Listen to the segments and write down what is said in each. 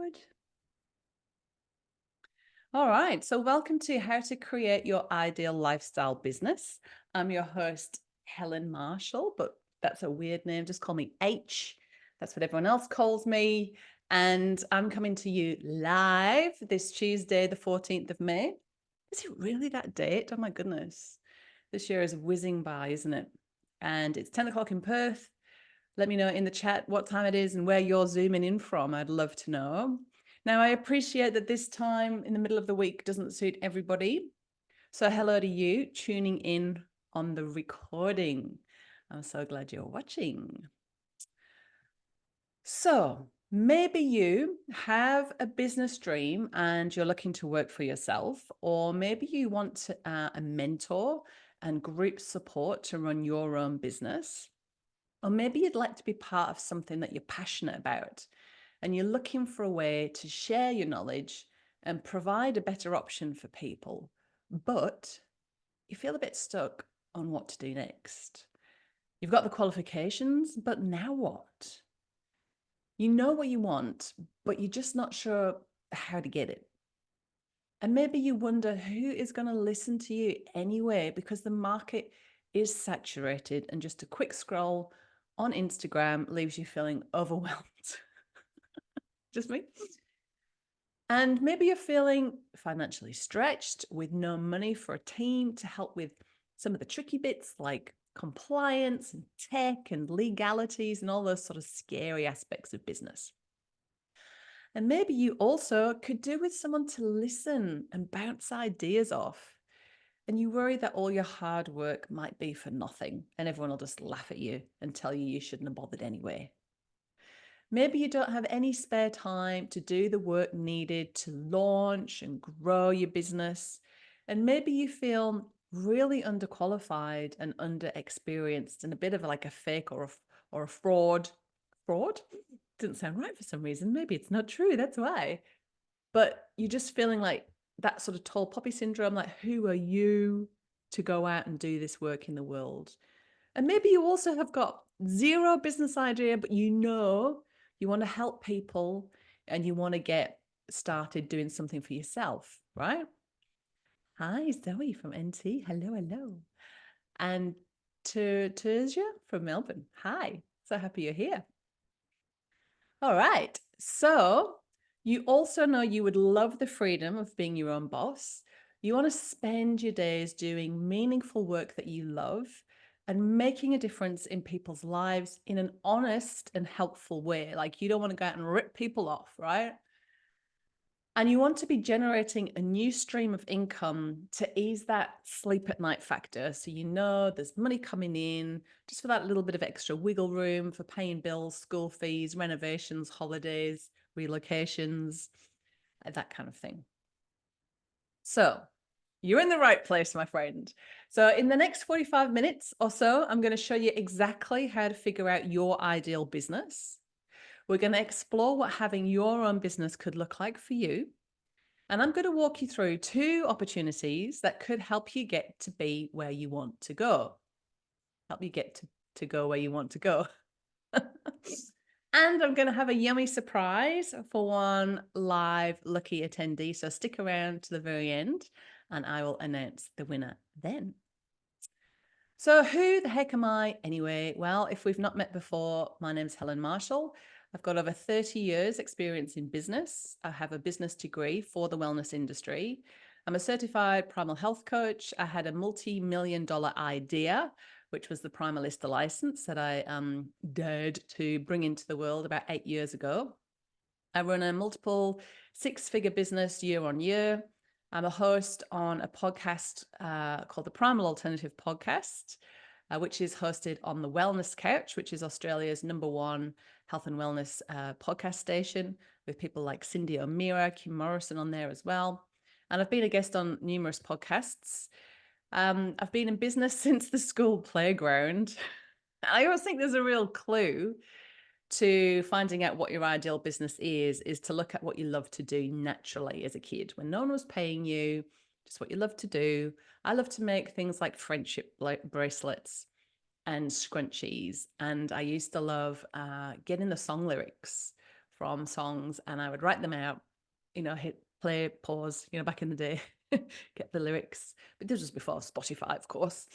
Good. All right. So, welcome to How to Create Your Ideal Lifestyle Business. I'm your host, Helen Marshall, but that's a weird name. Just call me H. That's what everyone else calls me. And I'm coming to you live this Tuesday, the 14th of May. Is it really that date? Oh, my goodness. This year is whizzing by, isn't it? And it's 10 o'clock in Perth. Let me know in the chat what time it is and where you're zooming in from. I'd love to know. Now, I appreciate that this time in the middle of the week doesn't suit everybody. So hello to you tuning in on the recording. I'm so glad you're watching. So maybe you have a business dream and you're looking to work for yourself, or maybe you want a mentor and group support to run your own business. Or maybe you'd like to be part of something that you're passionate about and you're looking for a way to share your knowledge and provide a better option for people, but you feel a bit stuck on what to do next. You've got the qualifications, but now what? You know what you want, but you're just not sure how to get it. And maybe you wonder who is going to listen to you anyway, because the market is saturated and just a quick scroll on Instagram leaves you feeling overwhelmed. Just me. And maybe you're feeling financially stretched with no money for a team to help with some of the tricky bits like compliance and tech and legalities and all those sort of scary aspects of business. And maybe you also could do with someone to listen and bounce ideas off. And you worry that all your hard work might be for nothing and everyone will just laugh at you and tell you you shouldn't have bothered anyway. Maybe you don't have any spare time to do the work needed to launch and grow your business. And maybe you feel really underqualified and underexperienced and a bit of like a fake or a fraud. Fraud? Didn't sound right for some reason. Maybe it's not true. That's why. But you're just feeling like that sort of tall poppy syndrome, like who are you to go out and do this work in the world? And maybe you also have got zero business idea, but you know you want to help people and you want to get started doing something for yourself, right? Hi, Zoe from NT. Hello, hello. And to Tersia from Melbourne. Hi, so happy you're here. All right. So you also know you would love the freedom of being your own boss. You want to spend your days doing meaningful work that you love and making a difference in people's lives in an honest and helpful way. Like you don't want to go out and rip people off, right? And you want to be generating a new stream of income to ease that sleep at night factor. So you know there's money coming in just for that little bit of extra wiggle room for paying bills, school fees, renovations, holidays, relocations, that kind of thing. So you're in the right place, my friend. So in the next 45 minutes or so, I'm going to show you exactly how to figure out your ideal business. We're going to explore what having your own business could look like for you. And I'm going to walk you through 2 opportunities that could help you get to be where you want to go. Help you get to go where you want to go. And I'm going to have a yummy surprise for one live lucky attendee. So stick around to the very end and I will announce the winner then. So who the heck am I anyway? Well, if we've not met before, my name's Helen Marshall. I've got over 30 years experience in business. I have a business degree for the wellness industry. I'm a certified primal health coach. I had a multi-million-dollar idea, which was the Primalista license that I dared to bring into the world about 8 years ago. I run a multiple 6-figure business year on year. I'm a host on a podcast called the Primal Alternative Podcast, which is hosted on the Wellness Couch, which is Australia's #1 health and wellness podcast station, with people like Cindy O'Meara, Kim Morrison on there as well. And I've been a guest on numerous podcasts. I've been in business since the school playground. I always think there's a real clue to finding out what your ideal business is to look at what you love to do naturally as a kid when no one was paying you, just what you love to do. I love to make things like friendship bracelets and scrunchies, and I used to love getting the song lyrics from songs, and I would write them out, hit play, pause, back in the day, get the lyrics. But this was before Spotify, of course.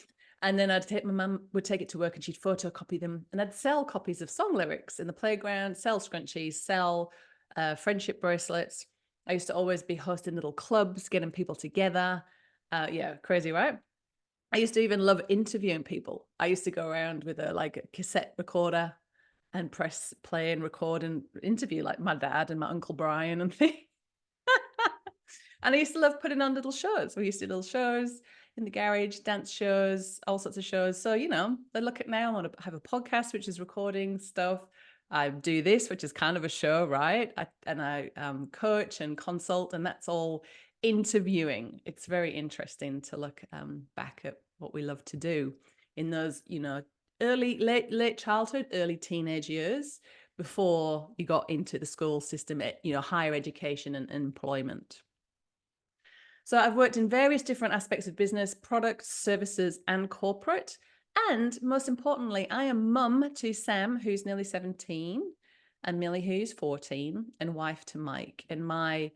And then my mum would take it to work and she'd photocopy them. And I'd sell copies of song lyrics in the playground, sell scrunchies, sell friendship bracelets. I used to always be hosting little clubs, getting people together. Yeah, crazy, right? I used to even love interviewing people. I used to go around with a cassette recorder and press play and record and interview like my dad and my uncle Brian and things. And I used to love putting on little shows. We used to do little shows in the garage, dance shows, all sorts of shows. So, I look at now, I want to have a podcast, which is recording stuff. I do this, which is kind of a show, right? I coach and consult, and that's all interviewing. It's very interesting to look back at what we love to do in those, late childhood, early teenage years before you got into the school system, higher education and employment. So I've worked in various different aspects of business, products, services, and corporate. And most importantly, I am mum to Sam, who's nearly 17, and Millie, who's 14, and wife to Mike. And my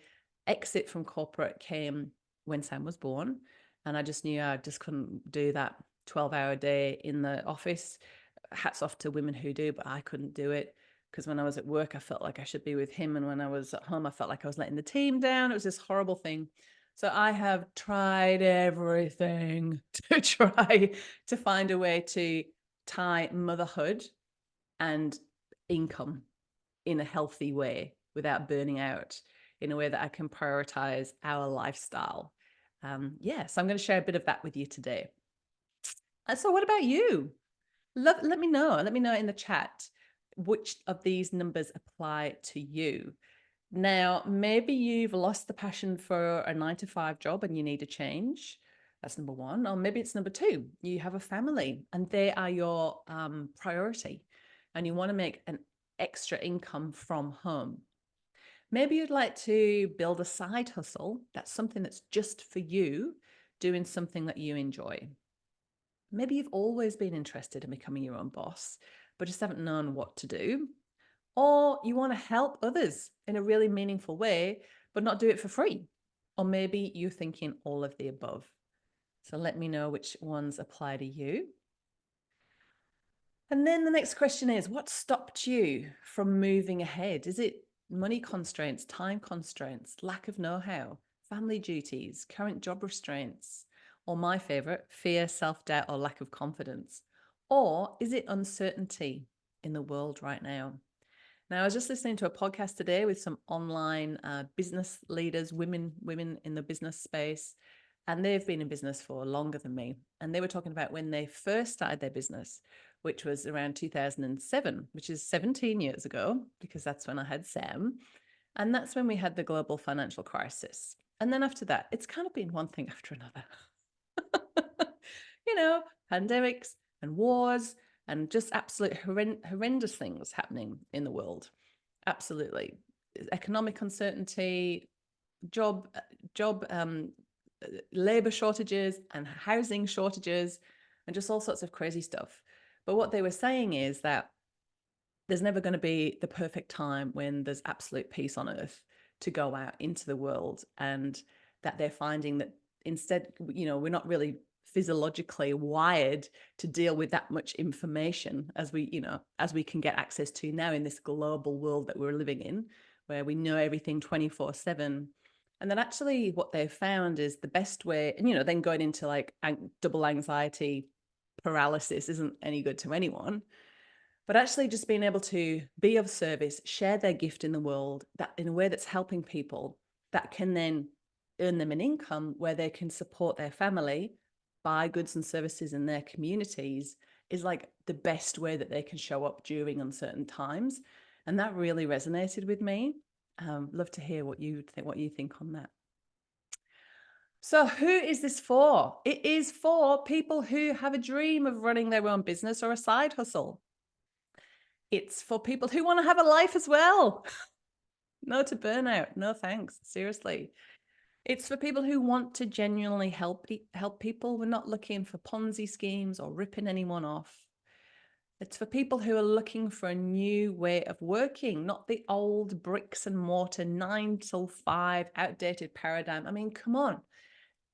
exit from corporate came when Sam was born. And I just knew I just couldn't do that 12-hour day in the office. Hats off to women who do, but I couldn't do it. Because when I was at work, I felt like I should be with him. And when I was at home, I felt like I was letting the team down. It was this horrible thing. So I have tried everything to try to find a way to tie motherhood and income in a healthy way without burning out, in a way that I can prioritize our lifestyle. So I'm going to share a bit of that with you today. So what about you? Let me know. Let me know in the chat which of these numbers apply to you. Now, maybe you've lost the passion for a 9-to-5 job and you need a change. That's number one. Or maybe it's number two. You have a family and they are your priority and you want to make an extra income from home. Maybe you'd like to build a side hustle. That's something that's just for you, doing something that you enjoy. Maybe you've always been interested in becoming your own boss, but just haven't known what to do. Or you want to help others in a really meaningful way, but not do it for free. Or maybe you're thinking all of the above. So let me know which ones apply to you. And then the next question is, what stopped you from moving ahead? Is it money constraints, time constraints, lack of know-how, family duties, current job restraints, or my favorite, fear, self-doubt, or lack of confidence? Or is it uncertainty in the world right now? Now, I was just listening to a podcast today with some online business leaders, women in the business space, and they've been in business for longer than me. And they were talking about when they first started their business, which was around 2007, which is 17 years ago, because that's when I had Sam. And that's when we had the global financial crisis. And then after that, it's kind of been one thing after another. Pandemics and wars and just absolute horrendous things happening in the world. Absolutely. Economic uncertainty, job labor shortages and housing shortages and just all sorts of crazy stuff. But what they were saying is that there's never going to be the perfect time when there's absolute peace on earth to go out into the world, and that they're finding that instead, we're not really physiologically wired to deal with that much information as we can get access to now in this global world that we're living in, where we know everything 24/7. And then actually what they've found is the best way, and then going into like double anxiety paralysis isn't any good to anyone. But actually just being able to be of service, share their gift in the world, that in a way that's helping people, that can then earn them an income where they can support their family, buy goods and services in their communities, is like the best way that they can show up during uncertain times. And that really resonated with me. Love to hear what you think on that. So who is this for? It is for people who have a dream of running their own business or a side hustle. It's for people who want to have a life as well. No to burnout. No thanks. Seriously. It's for people who want to genuinely help people. We're not looking for Ponzi schemes or ripping anyone off. It's for people who are looking for a new way of working, not the old bricks and mortar 9 till 5 outdated paradigm. I mean, come on.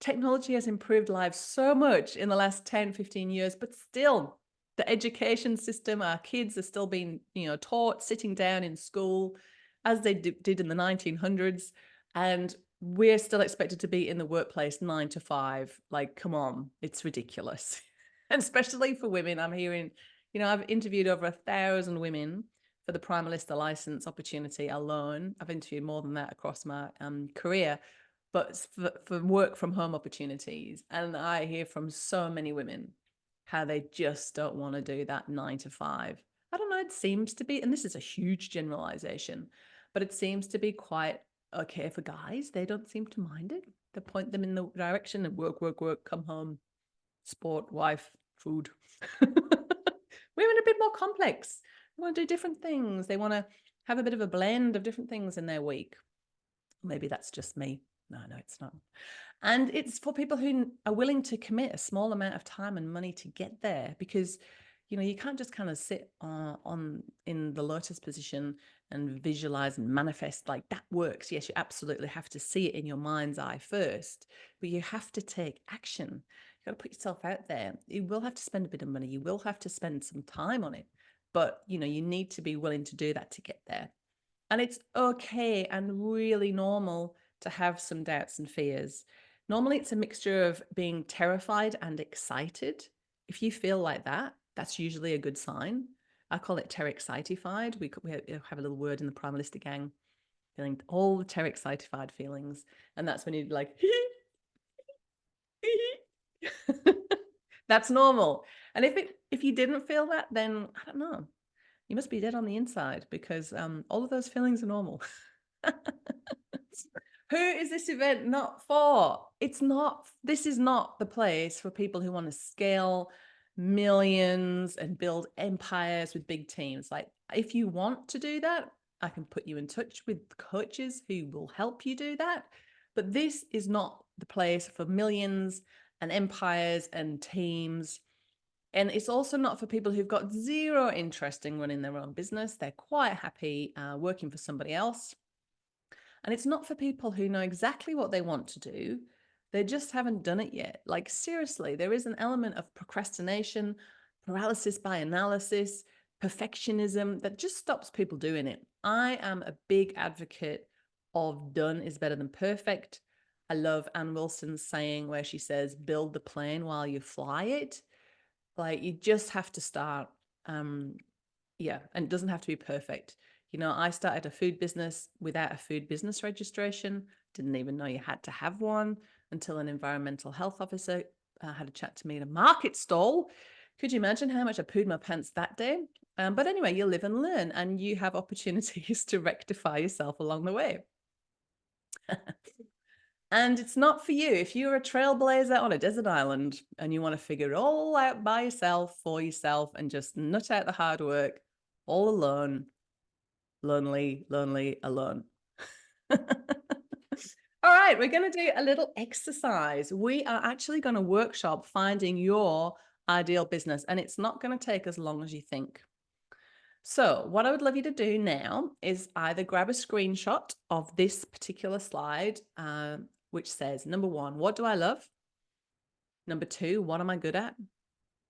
Technology has improved lives so much in the last 10, 15 years, but still the education system, our kids are still being, taught sitting down in school as they did in the 1900s. And we're still expected to be in the workplace 9 to 5. Like, come on, it's ridiculous. And especially for women, I'm hearing, I've interviewed over 1,000 women for the Primalista license opportunity alone. I've interviewed more than that across my career, but for work from home opportunities. And I hear from so many women how they just don't want to do that 9 to 5. I don't know, it seems to be, and this is a huge generalization, but it seems to be quite okay for guys. They don't seem to mind it. They point them in the direction of work, work, work, come home, sport, wife, food. Women are a bit more complex. They want to do different things. They want to have a bit of a blend of different things in their week. Maybe that's just me. No, it's not. And it's for people who are willing to commit a small amount of time and money to get there, because you can't just kind of sit on in the lotus position and visualize and manifest like that works. Yes, you absolutely have to see it in your mind's eye first, but you have to take action. You got to put yourself out there. You will have to spend a bit of money. You will have to spend some time on it, but you need to be willing to do that to get there. And it's okay and really normal to have some doubts and fears. Normally, it's a mixture of being terrified and excited. If you feel like that, that's usually a good sign. I call it terexcited. We have a little word in the Primalista gang, feeling all the terexcited feelings. And that's when you're like, that's normal. And if you didn't feel that, then I don't know. You must be dead on the inside, because all of those feelings are normal. Who is this event not for? This is not the place for people who want to scale millions and build empires with big teams. Like, if you want to do that, I can put you in touch with coaches who will help you do that. But this is not the place for millions and empires and teams. And it's also not for people who've got zero interest in running their own business. They're quite happy working for somebody else. And it's not for people who know exactly what they want to do. They just haven't done it yet. Like, seriously, there is an element of procrastination, paralysis by analysis, perfectionism that just stops people doing it. I am a big advocate of done is better than perfect. I love Ann Wilson's saying where she says, build the plane while you fly it. Like, you just have to start. Yeah, and it doesn't have to be perfect. I started a food business without a food business registration, didn't even know you had to have one until an environmental health officer had a chat to me at a market stall. Could you imagine how much I pooed my pants that day? But anyway, you live and learn, and you have opportunities to rectify yourself along the way. And it's not for you. If you're a trailblazer on a desert island and you want to figure it all out by yourself, for yourself, and just nut out the hard work all alone, lonely, alone. All right, we're going to do a little exercise. We are actually going to workshop finding your ideal business, and it's not going to take as long as you think. So what I would love you to do now is either grab a screenshot of this particular slide, which says, number 1, what do I love? Number 2, what am I good at?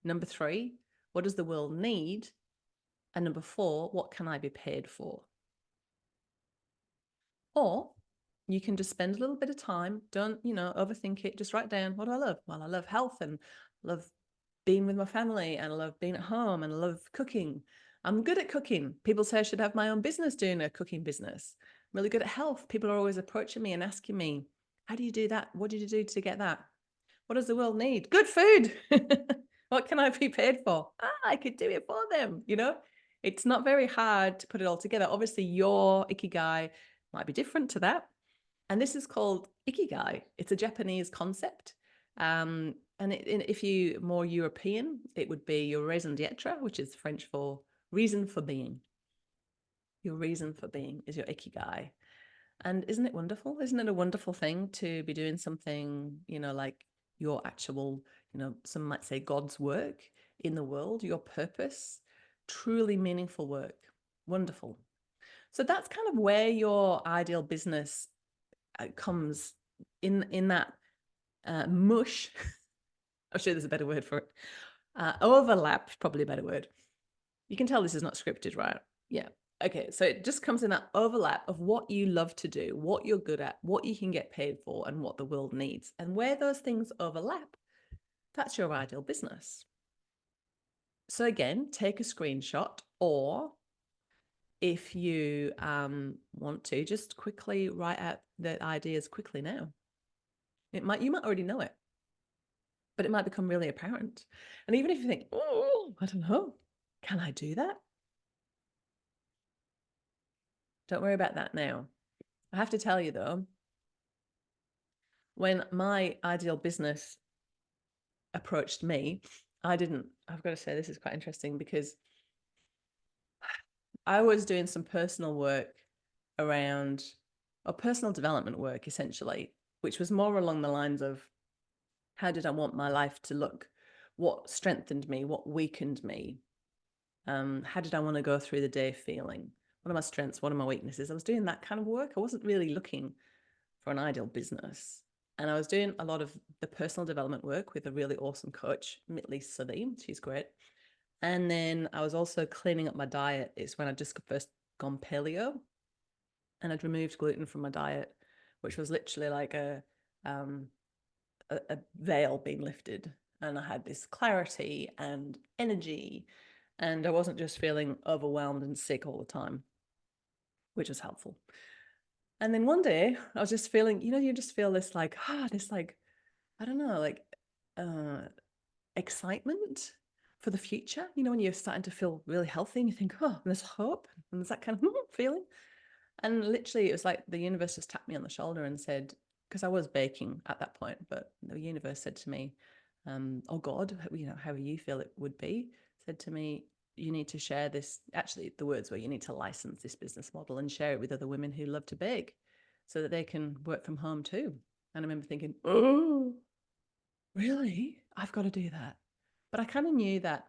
Number 3, what does the world need? And number 4, what can I be paid for? Or you can just spend a little bit of time. Don't, overthink it. Just write down, what do I love? Well, I love health, and love being with my family, and I love being at home, and I love cooking. I'm good at cooking. People say I should have my own business doing a cooking business. I'm really good at health. People are always approaching me and asking me, how do you do that? What did you do to get that? What does the world need? Good food. What can I be paid for? I could do it for them. It's not very hard to put it all together. Obviously, your ikigai might be different to that. And this is called ikigai. It's a Japanese concept. And if you're more European, it would be your raison d'etre, which is French for reason for being. Your reason for being is your ikigai. And isn't it wonderful? Isn't it a wonderful thing to be doing something, like your actual, some might say God's work in the world, your purpose? truly meaningful work. Wonderful. So that's kind of where your ideal business comes in that mush. I'm sure there's a better word for it. Overlap, probably a better word. You can tell this is not scripted, right? Yeah. Okay. So it just comes in that overlap of what you love to do, what you're good at, what you can get paid for, and what the world needs. And where those things overlap, that's your ideal business. So again, take a screenshot, or if you want to, just quickly write out the ideas quickly now. You might already know it, but it might become really apparent. And even if you think, oh, I don't know, can I do that? Don't worry about that now. I have to tell you though, when my ideal business approached me, I've got to say, this is quite interesting because I was doing some personal work around, or personal development work essentially, which was more along the lines of how did I want my life to look? What strengthened me? What weakened me? How did I want to go through the day feeling? What are my strengths? What are my weaknesses? I was doing that kind of work. I wasn't really looking for an ideal business. And I was doing a lot of the personal development work with a really awesome coach, Mitli Sudhi. She's great. And then I was also cleaning up my diet. It's when I just first gone paleo, and I'd removed gluten from my diet, which was literally like a veil being lifted. And I had this clarity and energy, and I wasn't just feeling overwhelmed and sick all the time, which was helpful. And then one day I was just feeling, you just feel this like, this like, I don't know, like excitement for the future. When you're starting to feel really healthy and you think, oh, there's hope, and there's that kind of feeling. And literally, it was like the universe just tapped me on the shoulder and said, because I was baking at that point, but the universe said to me, oh God, however you feel it would be, said to me, you need to share this. Actually, the words were, you need to license this business model and share it with other women who love to bake so that they can work from home too. And I remember thinking, oh, really? I've got to do that. But I kind of knew that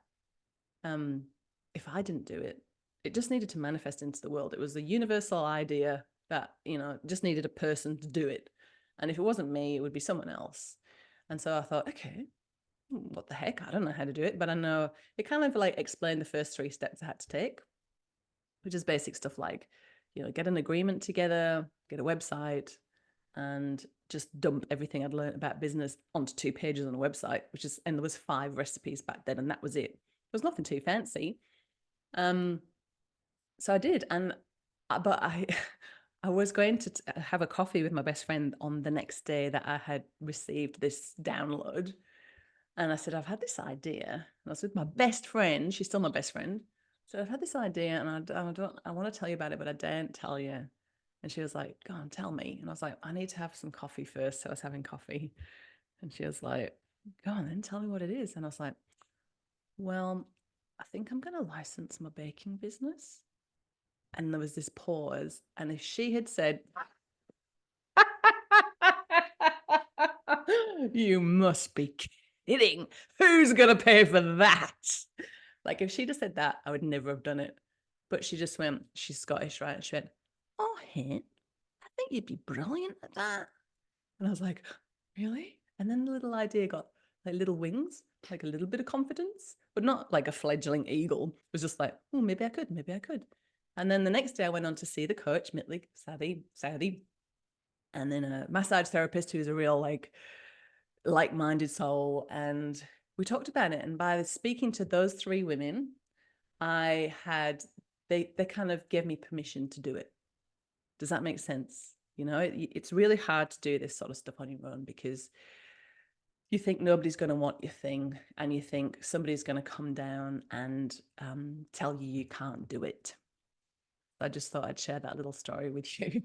if I didn't do it, it just needed to manifest into the world. It was a universal idea that, just needed a person to do it. And if it wasn't me, it would be someone else. And so I thought, okay, what the heck? I don't know how to do it, but I know it kind of like explained the first 3 steps I had to take, which is basic stuff like, get an agreement together, get a website, and just dump everything I'd learned about business onto 2 pages on a website, and there was 5 recipes back then, and that was it. There was nothing too fancy. So I did, but I was going to have a coffee with my best friend on the next day that I had received this download, and I said, I've had this idea. And I was with my best friend. She's still my best friend. So I've had this idea, and I want to tell you about it, but I daren't tell you. And she was like, go on, tell me. And I was like, I need to have some coffee first. So I was having coffee. And she was like, go on then, tell me what it is. And I was like, well, I think I'm going to license my baking business. And there was this pause. And if she had said, you must be kidding. Who's going to pay for that? Like, if she'd have said that, I would never have done it. But she just went, she's Scottish, right? And she went, oh, Hen, I think you'd be brilliant at that. And I was like, really? And then the little idea got like little wings, like a little bit of confidence, but not like a fledgling eagle. It was just like, oh, maybe I could, maybe I could. And then the next day I went on to see the coach, Mitli Sudhi, and then a massage therapist who's a real like-minded soul. And we talked about it. And by speaking to those 3 women, they kind of gave me permission to do it. Does that make sense? It's really hard to do this sort of stuff on your own because you think nobody's going to want your thing, and you think somebody's going to come down and tell you can't do it. I just thought I'd share that little story with you.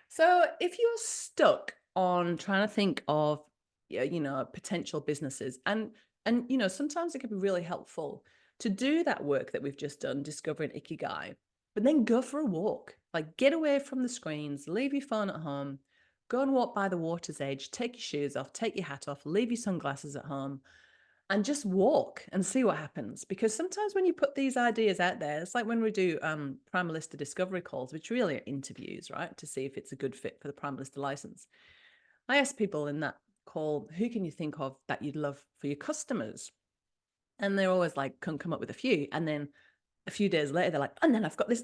So if you're stuck on trying to think of, potential businesses, and sometimes it can be really helpful to do that work that we've just done, discovering Ikigai, but then go for a walk, like get away from the screens, leave your phone at home, go and walk by the water's edge, take your shoes off, take your hat off, leave your sunglasses at home, and just walk and see what happens. Because sometimes when you put these ideas out there, it's like when we do Primalista discovery calls, which really are interviews, right? To see if it's a good fit for the Primalista license. I ask people in that call, who can you think of that you'd love for your customers? And they're always like, can come up with a few. And then a few days later, they're like, and then I've got this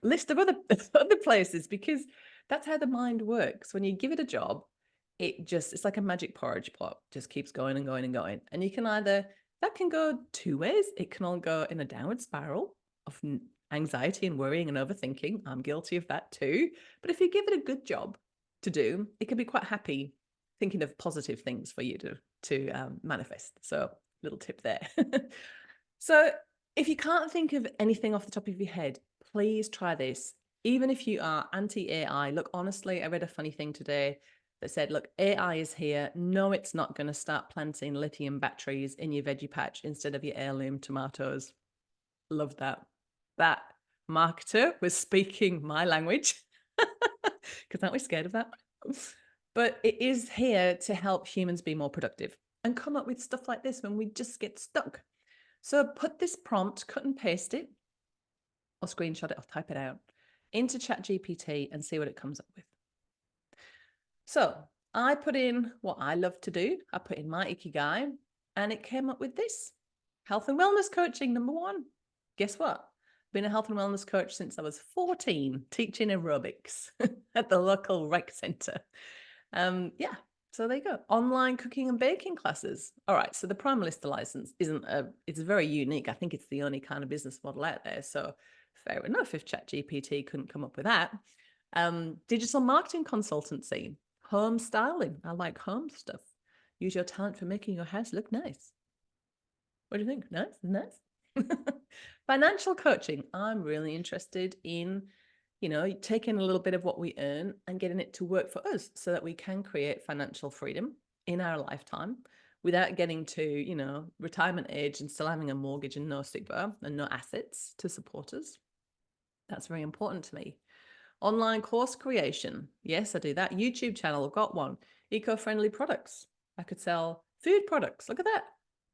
list of other places, because that's how the mind works. When you give it a job, it's like a magic porridge pot, just keeps going and going and going. And you can either, that can go two ways. It can all go in a downward spiral of anxiety and worrying and overthinking. I'm guilty of that too. But if you give it a good job to do, it can be quite happy thinking of positive things for you to manifest. So little tip there. So if you can't think of anything off the top of your head, please try this. Even if you are anti-AI, look, honestly, I read a funny thing today that said, look, AI is here. No, it's not going to start planting lithium batteries in your veggie patch instead of your heirloom tomatoes. Love that. That marketer was speaking my language, because aren't we scared of that? But it is here to help humans be more productive and come up with stuff like this when we just get stuck. So put this prompt, cut and paste it, or screenshot it, or type it out into ChatGPT and see what it comes up with. So I put in what I love to do. I put in my Ikigai, and it came up with this: health and wellness coaching, #1. Guess what? Been a health and wellness coach since I was 14, teaching aerobics at the local rec center. Yeah, so there you go. Online cooking and baking classes. All right, so the Primalista license it's very unique. I think it's the only kind of business model out there. So fair enough if ChatGPT couldn't come up with that. Digital marketing consultancy, home styling. I like home stuff. Use your talent for making your house look nice. What do you think? Nice? Nice? Financial coaching. I'm really interested in, taking a little bit of what we earn and getting it to work for us so that we can create financial freedom in our lifetime without getting to, retirement age and still having a mortgage and no sick bar and no assets to support us. That's very important to me. Online course creation. Yes, I do that. YouTube channel, I've got one. Eco-friendly products. I could sell food products. Look at that.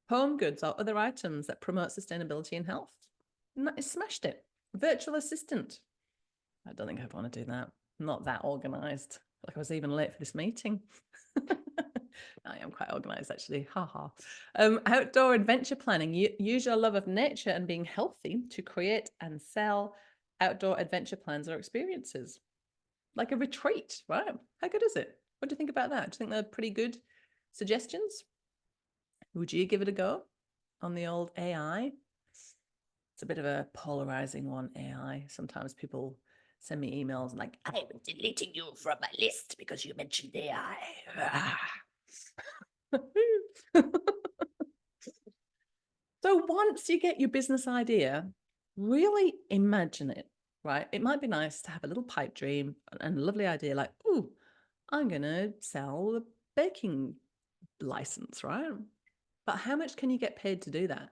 Home goods or other items that promote sustainability and health. And I smashed it. Virtual assistant. I don't think I'd want to do that. I'm not that organized. Like I was even late for this meeting. I am quite organized, actually. Ha ha. Outdoor adventure planning. Use your love of nature and being healthy to create and sell outdoor adventure plans or experiences. Like a retreat, right? How good is it? What do you think about that? Do you think they're pretty good suggestions? Would you give it a go on the old AI? It's a bit of a polarizing one, AI. Sometimes people send me emails like, I'm deleting you from my list because you mentioned AI. So once you get your business idea, really imagine it, right? It might be nice to have a little pipe dream and a lovely idea like, oh, I'm going to sell a baking license, right? But how much can you get paid to do that?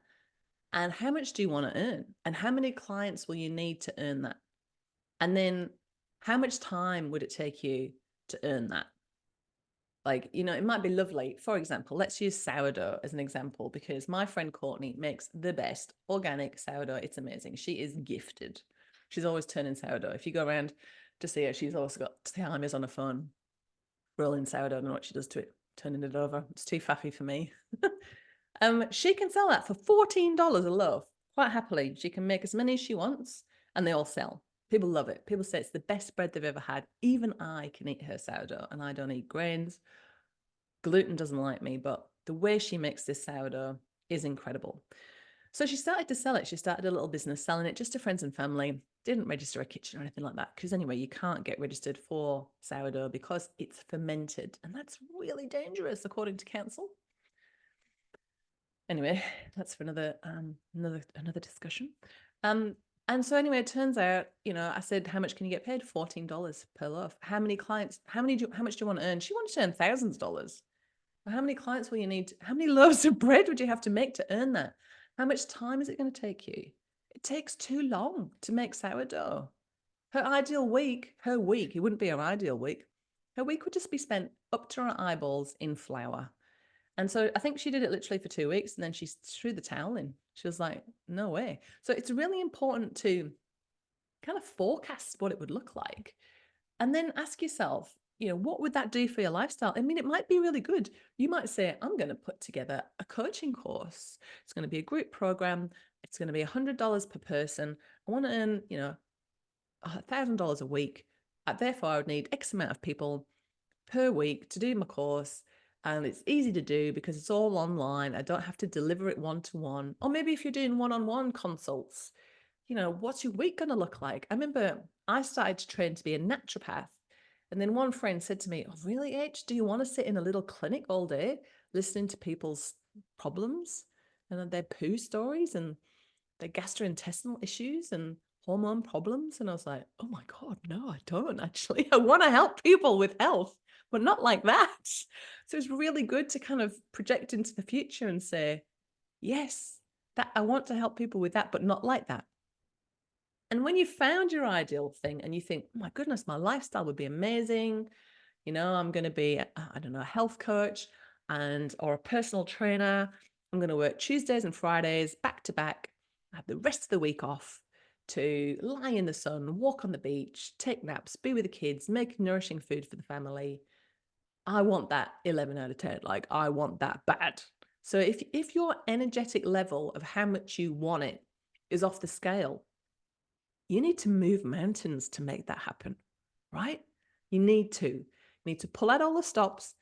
And how much do you want to earn? And how many clients will you need to earn that? And then how much time would it take you to earn that? Like, it might be lovely. For example, let's use sourdough as an example, because my friend Courtney makes the best organic sourdough. It's amazing. She is gifted. She's always turning sourdough. If you go around to see her, she's also got timers on her phone, rolling sourdough. I don't know what she does to it, turning it over. It's too faffy for me. She can sell that for $14 a loaf quite happily. She can make as many as she wants, and they all sell. People love it. People say it's the best bread they've ever had. Even I can eat her sourdough, and I don't eat grains. Gluten doesn't like me, but the way she makes this sourdough is incredible. So she started to sell it. She started a little business selling it just to friends and family. Didn't register a kitchen or anything like that, because anyway, you can't get registered for sourdough because it's fermented, and that's really dangerous according to council. Anyway, that's for another discussion. And so anyway, it turns out, I said, how much can you get paid? $14 per loaf. How many clients? How much do you want to earn? She wanted to earn thousands of dollars. How many clients will you need? How many loaves of bread would you have to make to earn that? How much time is it going to take you? It takes too long to make sourdough. Her week, it wouldn't be her ideal week. Her week would just be spent up to her eyeballs in flour. And so I think she did it literally for 2 weeks and then she threw the towel in. She was like, no way. So it's really important to kind of forecast what it would look like and then ask yourself, what would that do for your lifestyle? I mean, it might be really good. You might say, I'm going to put together a coaching course. It's going to be a group program. It's going to be $100 per person. I want to earn, $1,000 a week. Therefore, I would need X amount of people per week to do my course. And it's easy to do because it's all online. I don't have to deliver it one-to-one. Or maybe if you're doing one-on-one consults, what's your week going to look like? I remember I started to train to be a naturopath. And then one friend said to me, oh, really, H, do you want to sit in a little clinic all day listening to people's problems and their poo stories and their gastrointestinal issues and hormone problems? And I was like, oh my God, no, I don't actually. I want to help people with health, but not like that. So it's really good to kind of project into the future and say, yes, that I want to help people with that, but not like that. And when you found your ideal thing and you think, oh my goodness, my lifestyle would be amazing. I'm going to be, I don't know, a health coach or a personal trainer. I'm going to work Tuesdays and Fridays back to back. I have the rest of the week off to lie in the sun, walk on the beach, take naps, be with the kids, make nourishing food for the family. I want that 11 out of 10. Like, I want that bad. So if your energetic level of how much you want it is off the scale, you need to move mountains to make that happen, right? You need to. You need to pull out all the stops.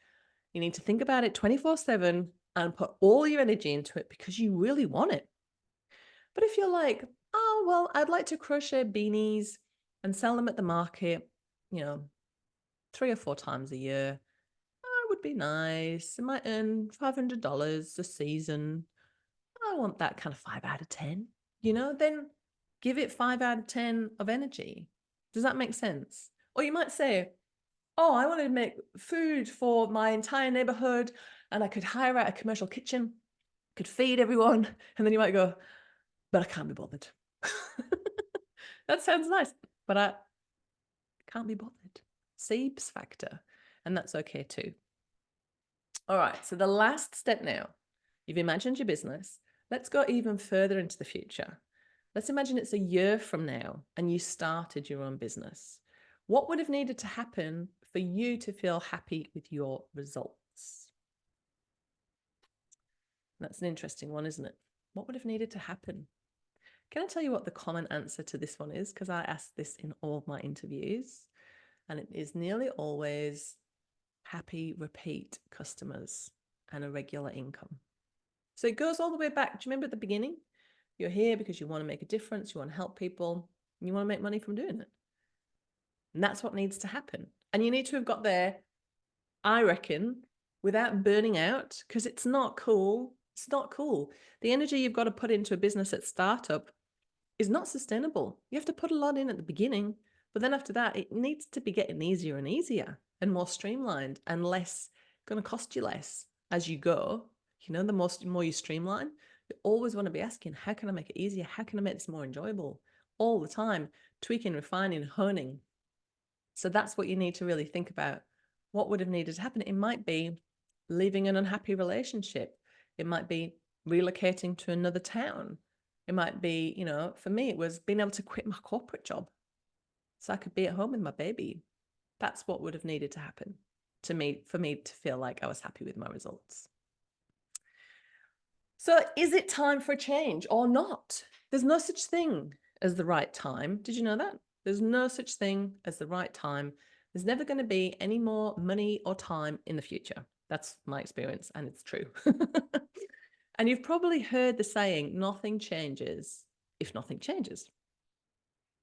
You need to think about it 24/7 and put all your energy into it because you really want it. But if you're like, oh, well, I'd like to crochet beanies and sell them at the market, 3 or 4 times a year, it would be nice. I might earn $500 a season. I want that kind of 5 out of 10, then give it 5 out of 10 of energy. Does that make sense? Or you might say, oh, I want to make food for my entire neighborhood and I could hire out a commercial kitchen, could feed everyone. And then you might go, but I can't be bothered. That sounds nice, but I can't be bothered. Seeps factor. And that's okay too. All right. So the last step now, you've imagined your business. Let's go even further into the future. Let's imagine it's a year from now and you started your own business. What would have needed to happen for you to feel happy with your results? That's an interesting one, isn't it? What would have needed to happen? Can I tell you what the common answer to this one is? Because I ask this in all of my interviews, and it is nearly always happy repeat customers and a regular income. So it goes all the way back. Do you remember at the beginning? You're here because you want to make a difference, you want to help people, and you want to make money from doing it. And that's what needs to happen. And you need to have got there, I reckon, without burning out, because it's not cool. It's not cool. The energy you've got to put into a business at startup is not sustainable. You have to put a lot in at the beginning, but then after that, it needs to be getting easier and easier and more streamlined and less, going to cost you less as you go. The more you streamline, you always want to be asking, how can I make it easier? How can I make this more enjoyable? All the time, tweaking, refining, honing. So that's what you need to really think about. What would have needed to happen? It might be leaving an unhappy relationship. It might be relocating to another town. It might be, for me, it was being able to quit my corporate job so I could be at home with my baby. That's what would have needed to happen for me to feel like I was happy with my results. So is it time for a change or not? There's no such thing as the right time. Did you know that? There's no such thing as the right time. There's never going to be any more money or time in the future. That's my experience, and it's true. And you've probably heard the saying, nothing changes if nothing changes.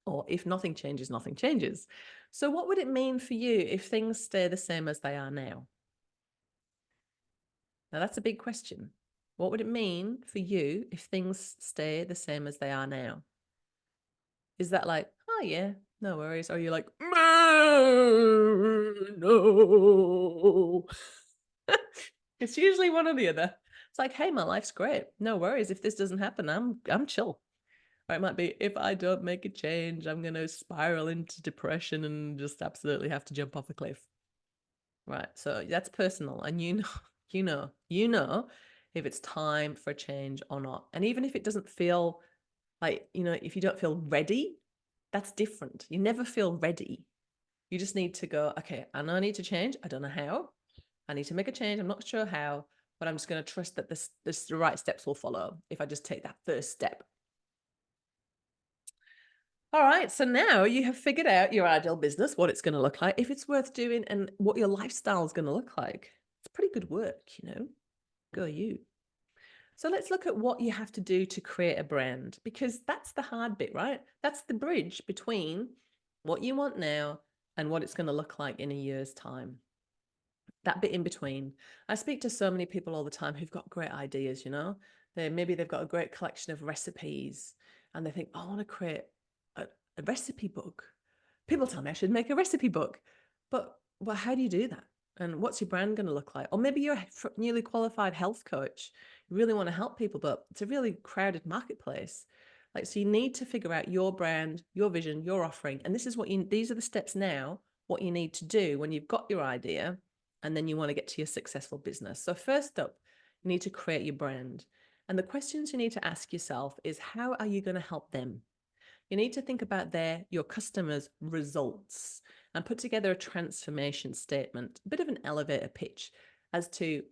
Or if nothing changes, nothing changes. So what would it mean for you if things stay the same as they are now? Now, that's a big question. What would it mean for you if things stay the same as they are now? Is that like, oh yeah, no worries? Or are you like, no? It's usually one or the other. It's like, hey, my life's great. No worries. If this doesn't happen, I'm chill. Or it might be, if I don't make a change, I'm going to spiral into depression and just absolutely have to jump off a cliff. Right. So that's personal. And You know if it's time for a change or not. And even if it doesn't feel like, if you don't feel ready, that's different. You never feel ready. You just need to go, okay, I know I need to change. I don't know how. I need to make a change. I'm not sure how, but I'm just going to trust that the right steps will follow if I just take that first step. All right, so now you have figured out your ideal business, what it's going to look like, if it's worth doing, and what your lifestyle is going to look like. It's pretty good work. Go you. So let's look at what you have to do to create a brand, because that's the hard bit, right? That's the bridge between what you want now and what it's going to look like in a year's time. That bit in between. I speak to so many people all the time who've got great ideas. Maybe they've got a great collection of recipes and they think, oh, I want to create a recipe book. People tell me I should make a recipe book. But well, how do you do that? And what's your brand going to look like? Or maybe you're a newly qualified health coach. You really want to help people, but it's a really crowded marketplace. So you need to figure out your brand, your vision, your offering. And these are the steps now, what you need to do when you've got your idea and then you want to get to your successful business. So first up, you need to create your brand. And the questions you need to ask yourself is, how are you going to help them? You need to think about your customers' results and put together a transformation statement, a bit of an elevator pitch as to,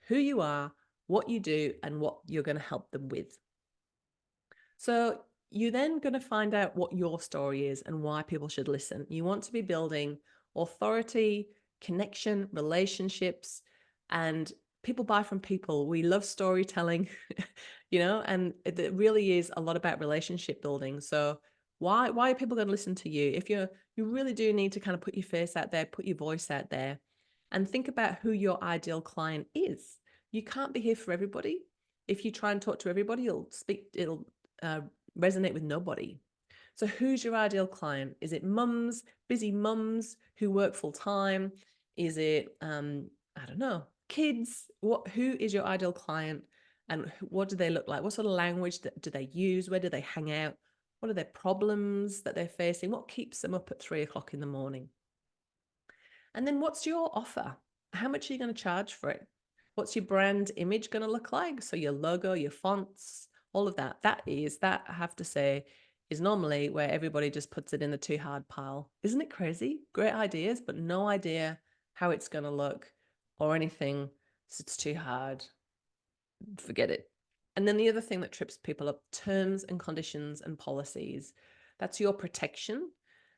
who you are, what you do, and what you're going to help them with. So you're then going to find out what your story is and why people should listen. You want to be building authority, connection, relationships, and people buy from people. We love storytelling, and it really is a lot about relationship building. So why are people going to listen to you? If you really do need to kind of put your face out there, put your voice out there, and think about who your ideal client is. You can't be here for everybody. If you try and talk to everybody, it'll uh, resonate with nobody. So who's your ideal client? Is it busy mums who work full time? Is it, I don't know, kids? Who is your ideal client and what do they look like? What sort of language do they use? Where do they hang out? What are their problems that they're facing? What keeps them up at 3 o'clock in the morning? And then what's your offer? How much are you going to charge for it? What's your brand image going to look like? So your logo, your fonts, all of that. That I have to say, is normally where everybody just puts it in the too hard pile. Isn't it crazy? Great ideas, but no idea how it's going to look or anything. So it's too hard. Forget it. And then the other thing that trips people up, terms and conditions and policies. That's your protection.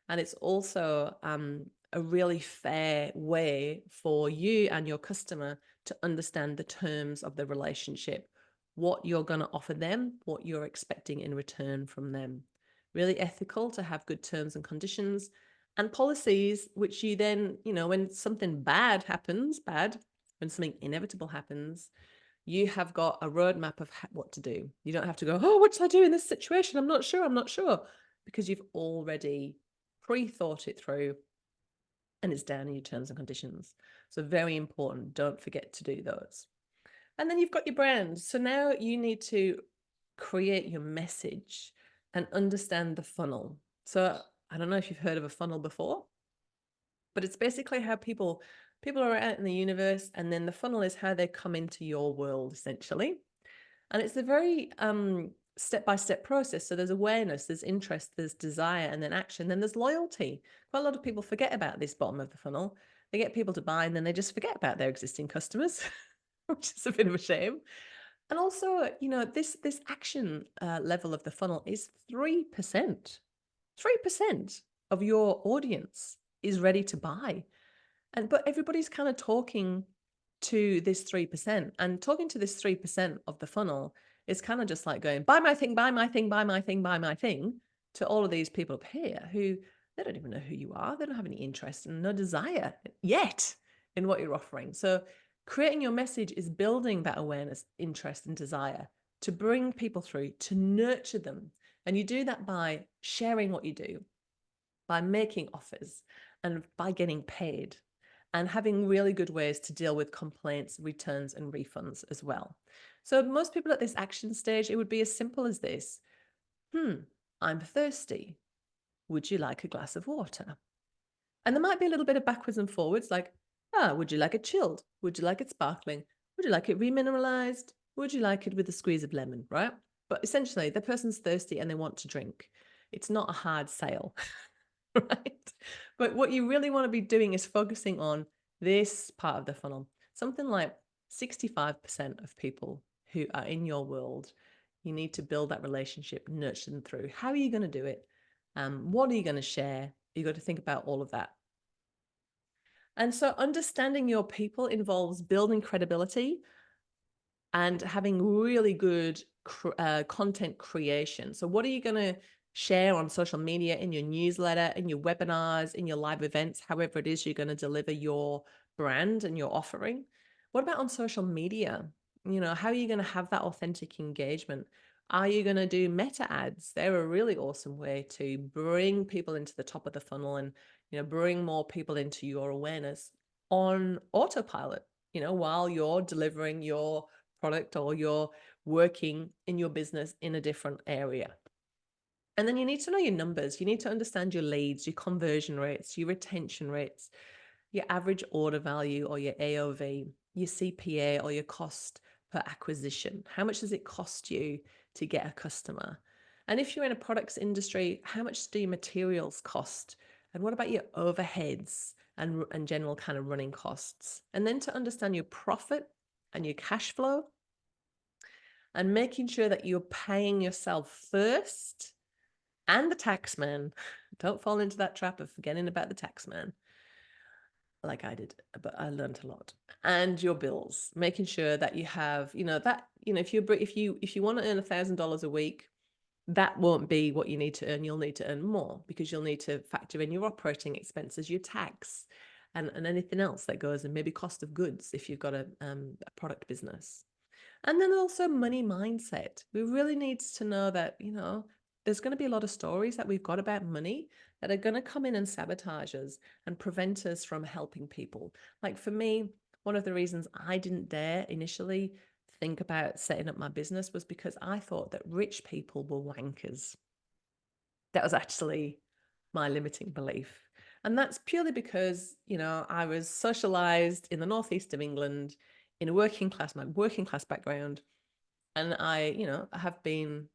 And it's also a really fair way for you and your customer to understand the terms of the relationship, what you're going to offer them, what you're expecting in return from them. Really ethical to have good terms and conditions and policies, which you then, when something when something inevitable happens, you have got a roadmap of what to do. You don't have to go, oh, what should I do in this situation? I'm not sure, because you've already pre-thought it through and it's down in your terms and conditions. So very important. Don't forget to do those. And then you've got your brand. So now you need to create your message and understand the funnel. So I don't know if you've heard of a funnel before, but it's basically how people are out in the universe, and then the funnel is how they come into your world, essentially. And it's a very step-by-step process. So there's awareness, there's interest, there's desire, and then action, then there's loyalty. Quite a lot of people forget about this bottom of the funnel. They get people to buy and then they just forget about their existing customers, which is a bit of a shame. And also, this action level of the funnel is 3%. 3% of your audience is ready to buy. But everybody's kind of talking to this 3%, and talking to this 3% of the funnel is kind of just like going, buy my thing, buy my thing, buy my thing, buy my thing, to all of these people up here who they don't even know who you are. They don't have any interest and no desire yet in what you're offering. So creating your message is building that awareness, interest, and desire to bring people through, to nurture them. And you do that by sharing what you do, by making offers, and by getting paid, and having really good ways to deal with complaints, returns, and refunds as well. So most people at this action stage, it would be as simple as this. I'm thirsty. Would you like a glass of water? And there might be a little bit of backwards and forwards, like, Ah, would you like it chilled? Would you like it sparkling? Would you like it remineralized? Would you like it with a squeeze of lemon, right? But essentially, the person's thirsty and they want to drink. It's not a hard sale, right? But what you really want to be doing is focusing on this part of the funnel. Something like 65% of people who are in your world, you need to build that relationship, nurture them through. How are you going to do it? What are you going to share? You got to think about all of that. And so understanding your people involves building credibility and having really good content creation. So, what are you going to share on social media, in your newsletter, in your webinars, in your live events, however it is you're going to deliver your brand and your offering? What about on social media? How are you going to have that authentic engagement? Are you going to do meta ads? They're a really awesome way to bring people into the top of the funnel and bring more people into your awareness on autopilot. While you're delivering your product or you're working in your business in a different area. And then you need to know your numbers. You need to understand your leads, your conversion rates, your retention rates, your average order value or your AOV, your CPA or your cost per acquisition. How much does it cost you to get a customer? And if you're in a products industry, how much do your materials cost? And what about your overheads and general kind of running costs? And then to understand your profit and your cash flow and making sure that you're paying yourself first and the tax man. Don't fall into that trap of forgetting about the tax man like I did, but I learned a lot. And your bills, making sure that you have, if you want to earn $1,000 a week, that won't be what you need to earn. You'll need to earn more because you'll need to factor in your operating expenses, your tax, and anything else that goes, and maybe cost of goods if you've got a product business. And then also money mindset. We really need to know that, there's going to be a lot of stories that we've got about money that are going to come in and sabotage us and prevent us from helping people. Like for me, one of the reasons I didn't dare initially think about setting up my business was because I thought that rich people were wankers. That was actually my limiting belief. And that's purely because, I was socialized in the northeast of England in a my working class background. And I, have been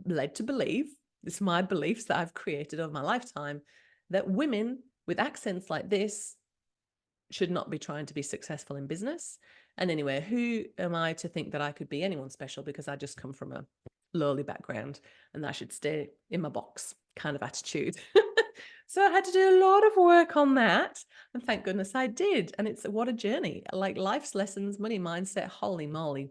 led to believe, this is my beliefs that I've created over my lifetime, that women with accents like this should not be trying to be successful in business. And anyway, who am I to think that I could be anyone special because I just come from a lowly background and I should stay in my box kind of attitude. So I had to do a lot of work on that. And thank goodness I did. And it's what a journey, like life's lessons, money mindset, holy moly.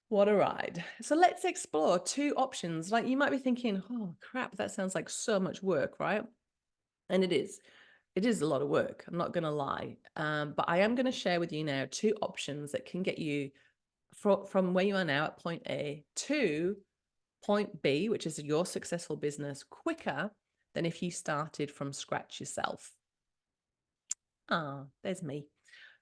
What a ride. So let's explore two options. Like you might be thinking, oh crap, that sounds like so much work, right? And it is. It is a lot of work. I'm not going to lie. But I am going to share with you now two options that can get you from where you are now at point A to point B, which is your successful business, quicker than if you started from scratch yourself. Ah, there's me.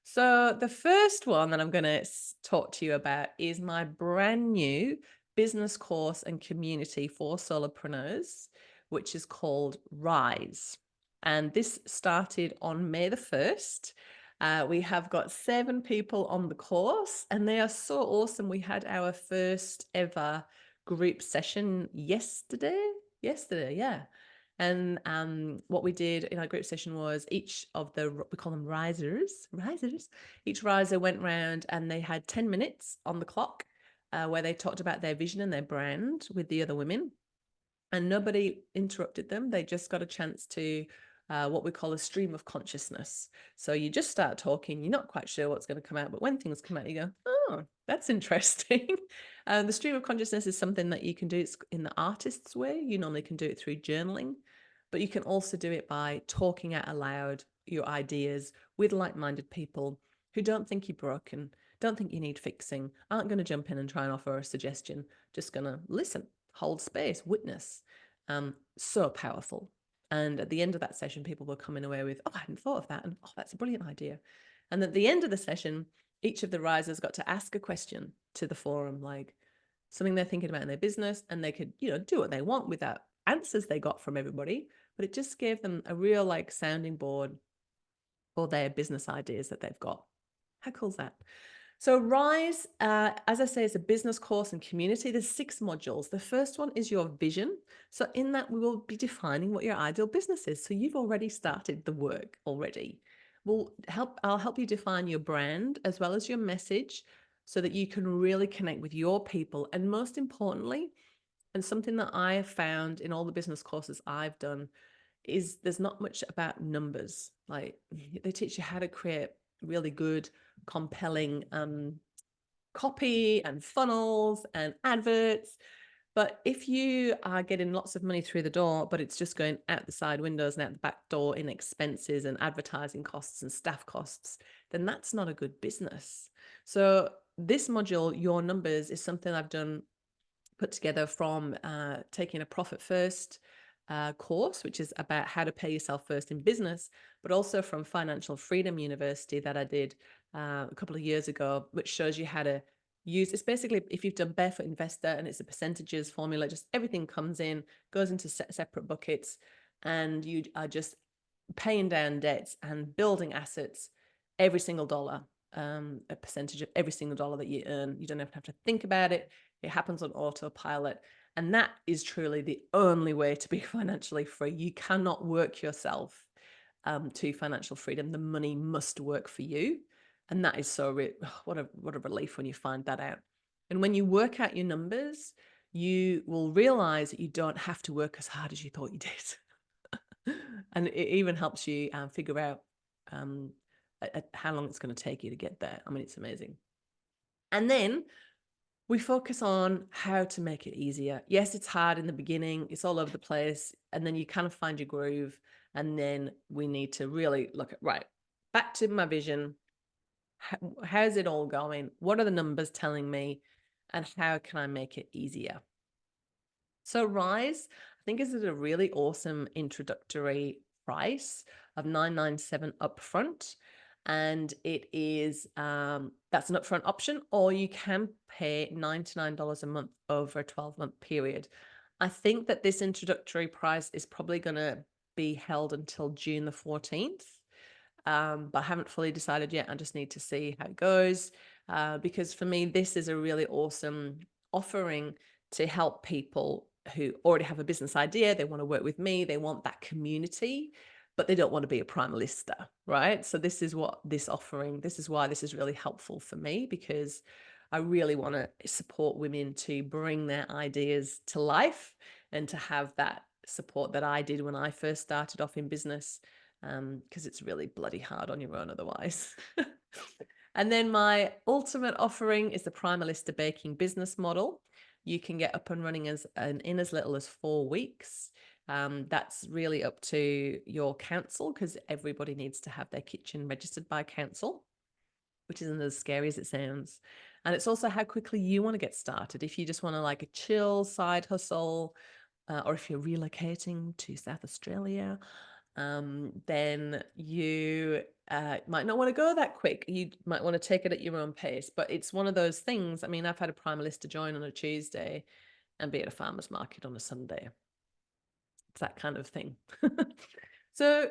So the first one that I'm going to talk to you about is my brand new business course and community for solopreneurs, which is called Rise. And this started on May the 1st. We have got 7 people on the course and they are so awesome. We had our first ever group session yesterday. Yeah. And what we did in our group session was each of we call them risers, each riser went round and they had 10 minutes on the clock where they talked about their vision and their brand with the other women. And nobody interrupted them. They just got a chance to what we call a stream of consciousness. So you just start talking, you're not quite sure what's going to come out, but when things come out, you go, oh, that's interesting. The stream of consciousness is something that you can do in the artist's way. You normally can do it through journaling, but you can also do it by talking out aloud your ideas with like-minded people who don't think you're broken, don't think you need fixing, aren't going to jump in and try and offer a suggestion, just going to listen, hold space, witness. So powerful. And at the end of that session, people were coming away with, oh, I hadn't thought of that. And oh, that's a brilliant idea. And at the end of the session, each of the risers got to ask a question to the forum, like something they're thinking about in their business. And they could, do what they want with that answers they got from everybody. But it just gave them a real sounding board or their business ideas that they've got. How cool is that? So Rise, as I say, is a business course and community. There's 6 modules. The first one is your vision. So in that, we will be defining what your ideal business is. So you've already started the work already. I'll help you define your brand as well as your message so that you can really connect with your people. And most importantly, and something that I have found in all the business courses I've done, is there's not much about numbers. Like they teach you how to create really good, compelling copy and funnels and adverts. But if you are getting lots of money through the door, but it's just going out the side windows and out the back door in expenses and advertising costs and staff costs, then that's not a good business. So this module, Your Numbers, is something I've done put together from taking a profit first course, which is about how to pay yourself first in business, but also from Financial Freedom University that I did a couple of years ago, which shows you how to use. It's basically if you've done Barefoot Investor and it's a percentages formula, just everything comes in, goes into separate buckets, and you are just paying down debts and building assets every single dollar, a percentage of every single dollar that you earn. You don't have to think about it. It happens on autopilot. And that is truly the only way to be financially free. You cannot work yourself to financial freedom. The money must work for you. And that is so, what a relief when you find that out. And when you work out your numbers, you will realize that you don't have to work as hard as you thought you did. And it even helps you figure out how long it's going to take you to get there. I mean, it's amazing. And then we focus on how to make it easier. Yes, it's hard in the beginning. It's all over the place. And then you kind of find your groove. And then we need to really look at, right, back to my vision. How's it all going? What are the numbers telling me? And how can I make it easier? So Rise, I think, is at a really awesome introductory price of $997 upfront. And it is that's an upfront option, or you can pay $99 a month over a 12-month period. I think that this introductory price is probably going to be held until June the 14th. But I haven't fully decided yet. I just need to see how it goes. Because for me, this is a really awesome offering to help people who already have a business idea. They want to work with me. They want that community, but they don't want to be a Primalista, right? So this is what this offering, this is why this is really helpful for me, because I really want to support women to bring their ideas to life and to have that support that I did when I first started off in business, because it's really bloody hard on your own otherwise. And then my ultimate offering is the Primalista baking business model. You can get up and running in as little as 4 weeks. That's really up to your council, because everybody needs to have their kitchen registered by council, which isn't as scary as it sounds. And it's also how quickly you want to get started. If you just want to like a chill side hustle, or if you're relocating to South Australia, then you might not want to go that quick. You might want to take it at your own pace. But it's one of those things. I mean, I've had a Primalista join on a Tuesday and be at a farmer's market on a Sunday. It's that kind of thing. So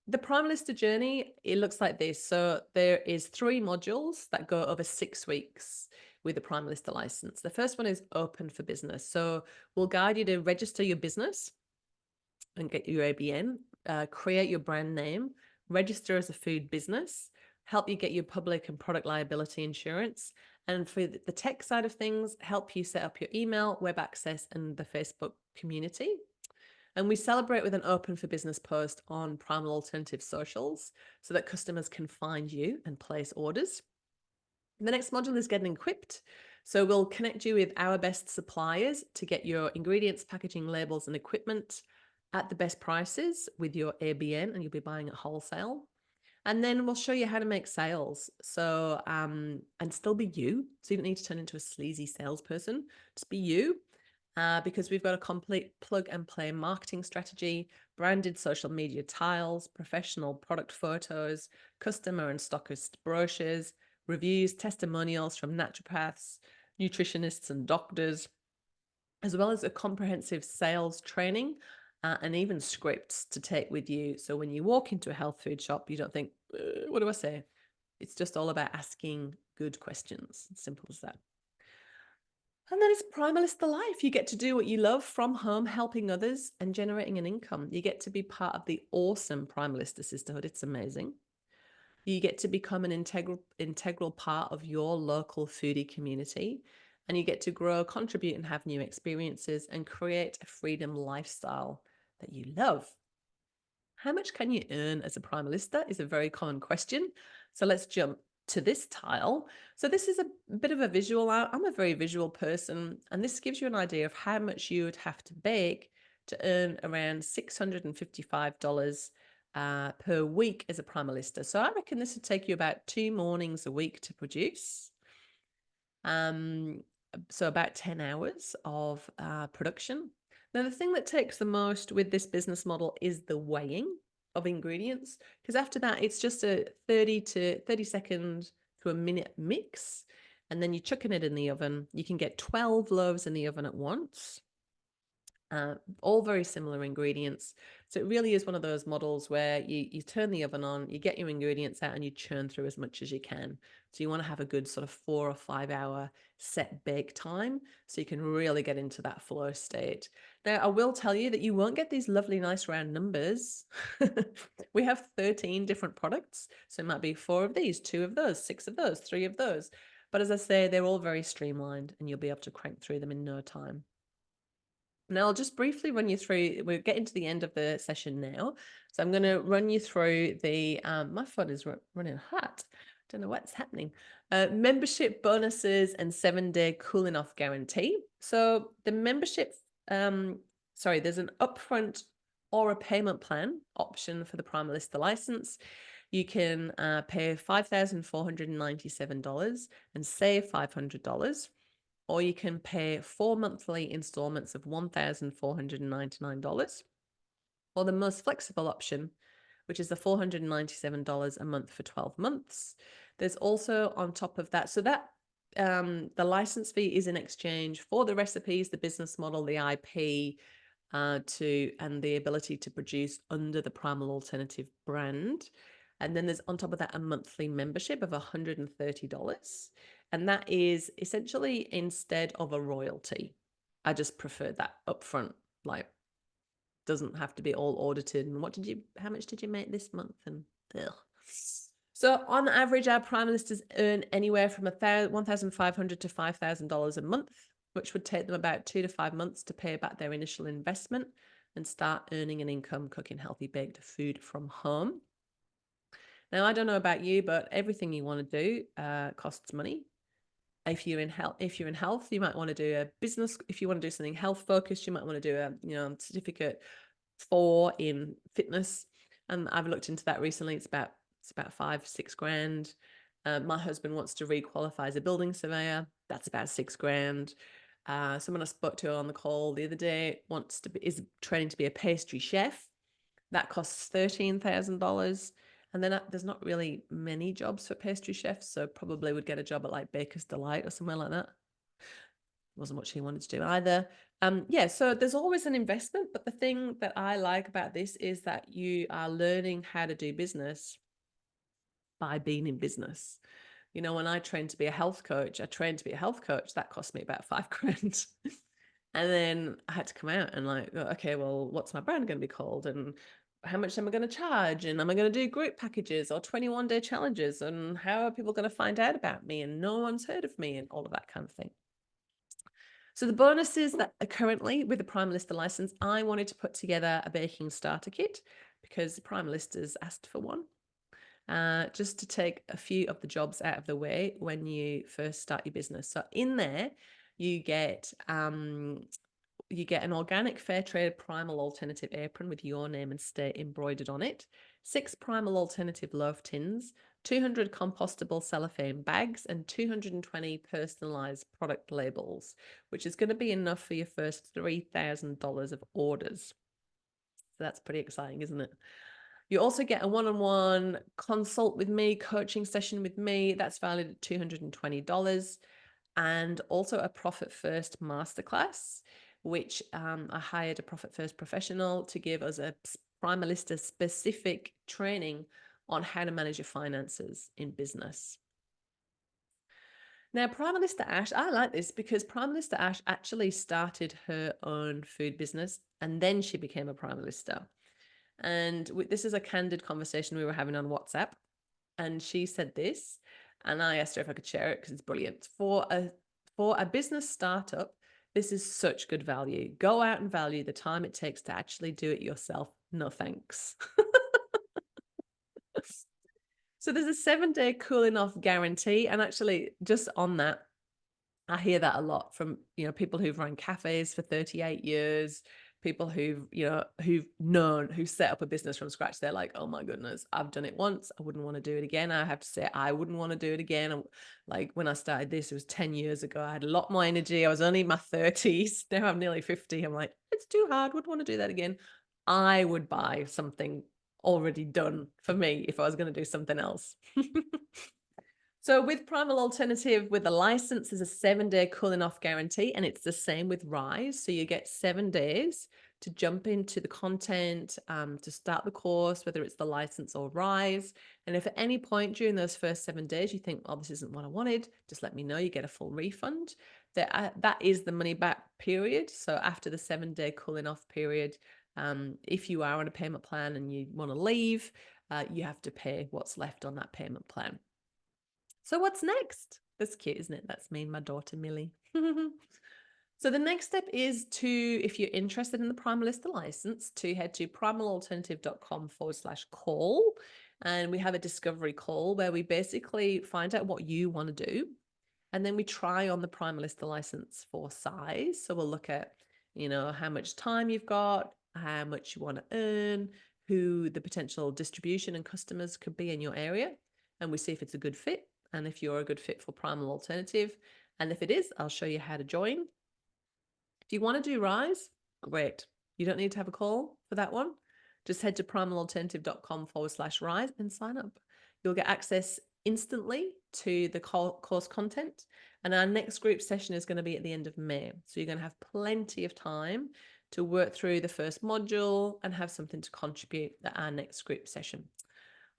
the Primalista journey, it looks like this. So there is 3 modules that go over 6 weeks with the Primalista license. The first one is open for business. So we'll guide you to register your business and get your ABN, create your brand name, register as a food business, help you get your public and product liability insurance, and for the tech side of things, help you set up your email, web access, and the Facebook community. And we celebrate with an open for business post on Primal Alternative socials so that customers can find you and place orders. The next module is getting equipped. So we'll connect you with our best suppliers to get your ingredients, packaging, labels, and equipment at the best prices with your ABN, and you'll be buying at wholesale. And then we'll show you how to make sales. So, and still be you. So you don't need to turn into a sleazy salesperson. Just be you. Because we've got a complete plug and play marketing strategy, branded social media tiles, professional product photos, customer and stockist brochures, reviews, testimonials from naturopaths, nutritionists, and doctors, as well as a comprehensive sales training and even scripts to take with you. So when you walk into a health food shop, you don't think, What do I say? It's just all about asking good questions. Simple as that. And then it's Primalista life. You get to do what you love from home, helping others and generating an income. You get to be part of the awesome Primalista sisterhood. It's amazing. You get to become an integral part of your local foodie community, and you get to grow, contribute, and have new experiences and create a freedom lifestyle that you love. How much can you earn as a Primalista is a very common question. So let's jump to this tile. So this is a bit of a visual. I'm a very visual person, and this gives you an idea of how much you would have to bake to earn around $655 per week as a Primalista. So I reckon this would take you about 2 mornings a week to produce. So about 10 hours of production. Now, the thing that takes the most with this business model is the weighing of ingredients, because after that, it's just a 30 second to a minute mix. And then you're chucking it in the oven. You can get 12 loaves in the oven at once. All very similar ingredients. So it really is one of those models where you turn the oven on, you get your ingredients out, and you churn through as much as you can. So you want to have a good sort of 4 or 5 hour set bake time so you can really get into that flow state. Now, I will tell you that you won't get these lovely, nice round numbers. We have 13 different products. So it might be 4 of these, 2 of those, 6 of those, 3 of those. But as I say, they're all very streamlined and you'll be able to crank through them in no time. Now, I'll just briefly run you through, we're getting to the end of the session now. So I'm going to run you through the, my phone is running hot. Don't know what's happening. Membership bonuses and 7-day cooling off guarantee. So the membership, there's an upfront or a payment plan option for the Primalista license. You can pay $5,497 and save $500. Or you can pay 4 monthly installments of $1,499, or the most flexible option, which is the $497 a month for 12 months. There's also on top of that, so that the license fee is in exchange for the recipes, the business model, the IP, and the ability to produce under the Primal Alternative brand. And then there's on top of that a monthly membership of $130. And that is essentially instead of a royalty. I just prefer that upfront, like doesn't have to be all audited. And how much did you make this month? And ugh. So on average, our Primalistas earn anywhere from $1,500 to $5,000 a month, which would take them about 2 to 5 months to pay back their initial investment and start earning an income cooking healthy baked food from home. Now, I don't know about you, but everything you want to do costs money. If you're in health, you might want to do a business. If you want to do something health focused, you might want to do a certificate 4 in fitness. And I've looked into that recently. It's about $5-6 grand. My husband wants to requalify as a building surveyor. That's about $6 grand. Someone I spoke to on the call the other day is training to be a pastry chef. That costs $13,000. And then there's not really many jobs for pastry chefs, so probably would get a job at like Baker's Delight or somewhere like that. Wasn't what she wanted to do either. So there's always an investment, but the thing that I like about this is that you are learning how to do business by being in business. You know, when I trained to be a health coach, that cost me about $5 grand. And then I had to come out and like, okay, well, what's my brand going to be called? And how much am I going to charge? And am I going to do group packages or 21-day challenges? And how are people going to find out about me? And no one's heard of me and all of that kind of thing. So the bonuses that are currently with the Primalista license, I wanted to put together a baking starter kit because the Primalistas asked for one. Just to take a few of the jobs out of the way when you first start your business. So in there, you get an organic fair trade primal alternative apron with your name and state embroidered on it, 6 primal alternative loaf tins, 200 compostable cellophane bags, and 220 personalized product labels, which is going to be enough for your first $3,000 of orders. So that's pretty exciting, isn't it? You also get a one-on-one consult with me, coaching session with me. That's valued at $220. And also a Profit First masterclass, which I hired a Profit First professional to give us a Primalista specific training on how to manage your finances in business. Now, Primalista Ash, I like this because Primalista Ash actually started her own food business and then she became a Primalista. And this is a candid conversation we were having on WhatsApp. And she said this, and I asked her if I could share it because it's brilliant. For a business startup, this is such good value. Go out and value the time it takes to actually do it yourself. No thanks. So there's a 7-day cooling off guarantee. And actually, just on that, I hear that a lot from, people who've run cafes for 38 years, people who set up a business from scratch. They're like, oh my goodness, I've done it once. I wouldn't want to do it again. I have to say, I wouldn't want to do it again. Like when I started this, it was 10 years ago. I had a lot more energy. I was only in my 30s. Now I'm nearly 50. I'm like, it's too hard. Wouldn't want to do that again. I would buy something already done for me if I was going to do something else. So with Primal Alternative, with a license, there's a 7-day cooling off guarantee, and it's the same with Rise. So you get 7 days to jump into the content, to start the course, whether it's the license or Rise. And if at any point during those first 7 days you think, oh, this isn't what I wanted, just let me know. You get a full refund. That is the money back period. So after the 7-day cooling off period, if you are on a payment plan and you want to leave, you have to pay what's left on that payment plan. So what's next? That's cute, isn't it? That's me and my daughter, Millie. So the next step is to, if you're interested in the Primalista license, to head to primalalternative.com/call. And we have a discovery call where we basically find out what you want to do. And then we try on the Primalista license for size. So we'll look at, how much time you've got, how much you want to earn, who the potential distribution and customers could be in your area. And we see if it's a good fit and if you're a good fit for Primal Alternative. And if it is, I'll show you how to join. If you want to do Rise, great. You don't need to have a call for that one. Just head to primalalternative.com/rise and sign up. You'll get access instantly to the course content. And our next group session is going to be at the end of May. So you're going to have plenty of time to work through the first module and have something to contribute at our next group session.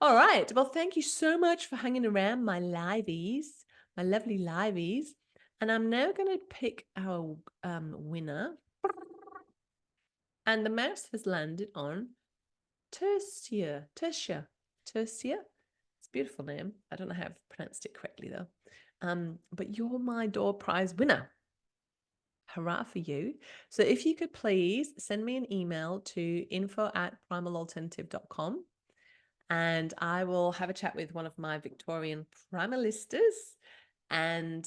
All right. Well, thank you so much for hanging around, my liveys, my lovely liveys. And I'm now going to pick our winner. And the mouse has landed on Tertia. It's a beautiful name. I don't know how I've pronounced it correctly, though. But you're my door prize winner. Hurrah for you. So if you could please send me an email to info@primalalternative.com. And I will have a chat with one of my Victorian primalistas and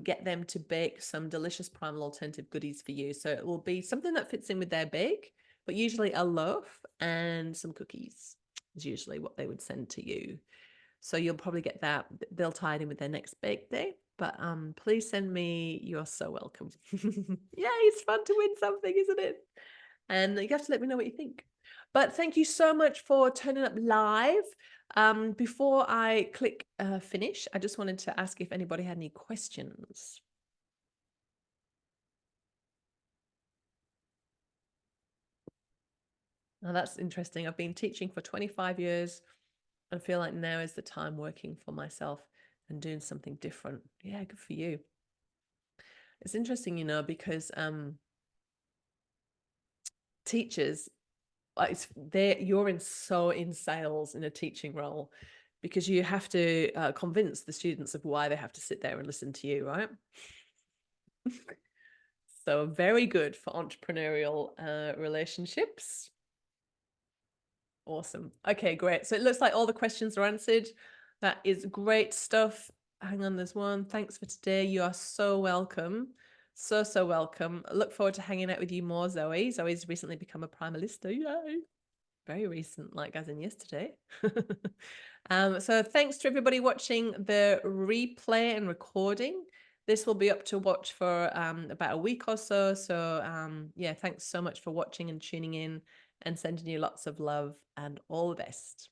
get them to bake some delicious Primal Alternative goodies for you. So it will be something that fits in with their bake, but usually a loaf and some cookies is usually what they would send to you. So you'll probably get that. They'll tie it in with their next bake day. But please send me. You're so welcome. Yeah, it's fun to win something, isn't it? And you have to let me know what you think. But thank you so much for turning up live. Before I click finish, I just wanted to ask if anybody had any questions. Now that's interesting. I've been teaching for 25 years and feel like now is the time working for myself and doing something different. Yeah, good for you. It's interesting, because teachers, you're in sales in a teaching role because you have to convince the students of why they have to sit there and listen to you, right? So very good for entrepreneurial relationships. Awesome. Okay, great. So it looks like all the questions are answered. That is great stuff. Hang on, there's one. Thanks for today. You are so welcome. So welcome. I look forward to hanging out with you more, Zoe. Zoe's recently become a Primalista. Yay. Very recent, like as in yesterday. So thanks to everybody watching the replay and recording. This will be up to watch for about a week or so. So yeah, thanks so much for watching and tuning in and sending you lots of love and all the best.